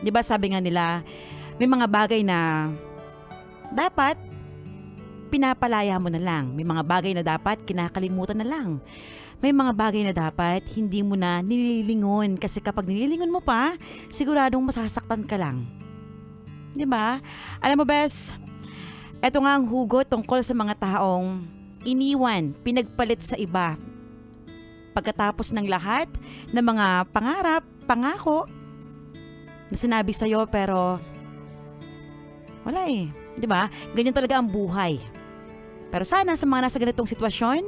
'Di ba sabi nga nila, may mga bagay na dapat pinapalaya mo na lang. May mga bagay na dapat kinakalimutan na lang. May mga bagay na dapat hindi mo na nililingon kasi kapag nililingon mo pa, siguradong masasaktan ka lang. 'Di ba? Alam mo, bes, eto nga ang hugot tungkol sa mga taong iniwan, pinagpalit sa iba. Pagkatapos ng lahat ng mga pangarap, pangako na sinabi sa'yo pero wala eh. 'Di ba? Ganyan talaga ang buhay. Pero sana sa mga nasa ganitong sitwasyon,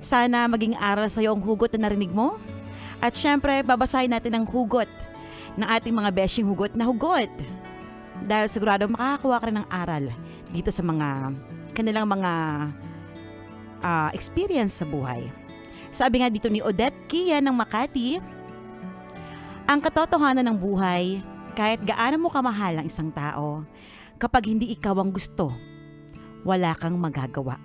sana maging aral sa'yo ang hugot na narinig mo. At syempre, babasahin natin ang hugot ng ating mga beshing hugot na hugot. Dahil sigurado makakakuha ka rin ng aral dito sa mga kanilang mga experience sa buhay. Sabi nga dito ni Odette Kia ng Makati, ang katotohanan ng buhay, kahit gaano mo kamahal ang isang tao, kapag hindi ikaw ang gusto, wala kang magagawa.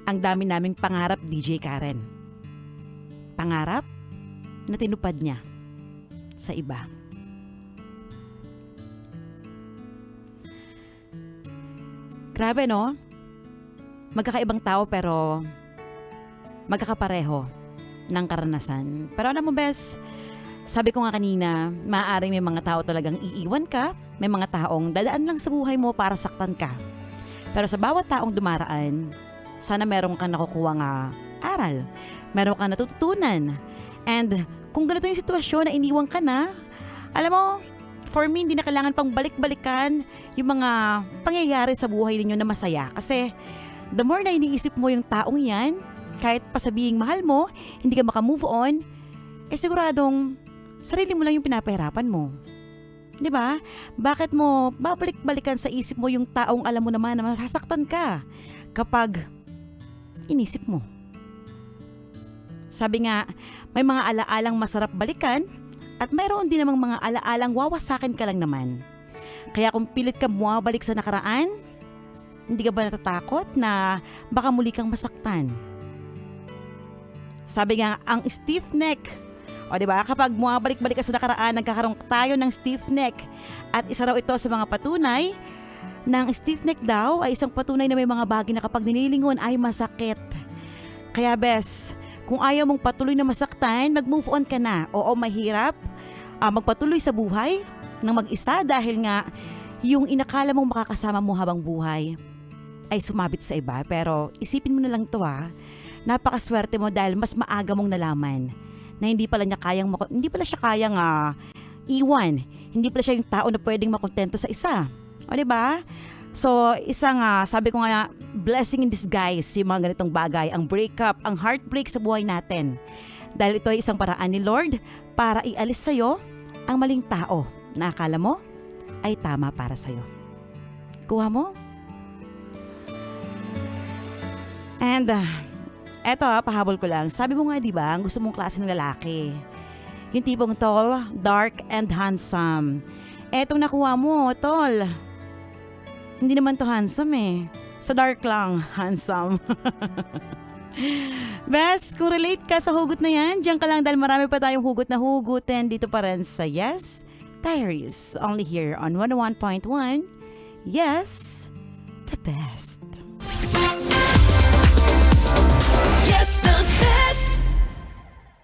Ang dami naming pangarap, DJ Karen. Pangarap na tinupad niya sa iba. Grabe, no? Magkakaibang tao pero magkakapareho ng karanasan. Pero alam mo, bes, sabi ko nga kanina, maaaring may mga tao talagang iiwan ka, may mga taong dadaan lang sa buhay mo para saktan ka. Pero sa bawat taong dumaraan, sana meron kang nakukuha nga aral, meron kang natututunan. And kung ganito yung sitwasyon na iniwan ka na, alam mo, for me, hindi na kailangan pang balik-balikan yung mga pangyayari sa buhay ninyo na masaya. Kasi the more na iniisip mo yung taong yan, kahit pa sabihing mahal mo, hindi ka makamove on, siguradong sarili mo lang yung pinapahirapan mo. 'Di ba? Bakit mo babalik-balikan sa isip mo yung taong alam mo naman na masasaktan ka kapag inisip mo? Sabi nga, may mga alaalang masarap balikan at mayroon din namang mga alaalang wawasakin ka lang naman. Kaya kung pilit ka bumabalik sa nakaraan, hindi ka ba natatakot na baka muli kang masaktan? Sabi nga, ang stiff neck, o diba, kapag bumabalik-balik ka sa nakaraan, nagkakaroon tayo ng stiff neck. At isa raw ito sa mga patunay ng stiff neck daw ay isang patunay na may mga bagay na kapag nililingon ay masakit. Kaya bes, kung ayaw mong patuloy na masaktan, mag-move on ka na. Oo, mahirap magpatuloy sa buhay ng mag-isa dahil nga yung inakala mong makakasama mo habang buhay ay sumabit sa iba. Pero isipin mo na lang to, napakaswerte mo dahil mas maaga mong nalaman na hindi pala siya kayang iwan. Hindi pala siya yung tao na pwedeng makontento sa isa. O diba? So, isang sabi ko nga, blessing in disguise yung mga ganitong bagay, ang breakup, ang heartbreak sa buhay natin. Dahil ito ay isang paraan ni Lord para ialis sa'yo ang maling tao na akala mo ay tama para sa'yo. Kuha mo? And eto pahabol ko lang. Sabi mo nga, di ba, ang gusto mong klase ng lalaki. Yung tipong tall, dark, and handsome. Etong nakuha mo, tall. Hindi naman to handsome eh. Sa dark lang, handsome. Bes, kung relate ka sa hugot na yan, diyan ka lang dahil marami pa tayong hugot na hugutin dito pa rin sa Yes Diaries. Only here on 101.1. Yes, the best. Yes, the best.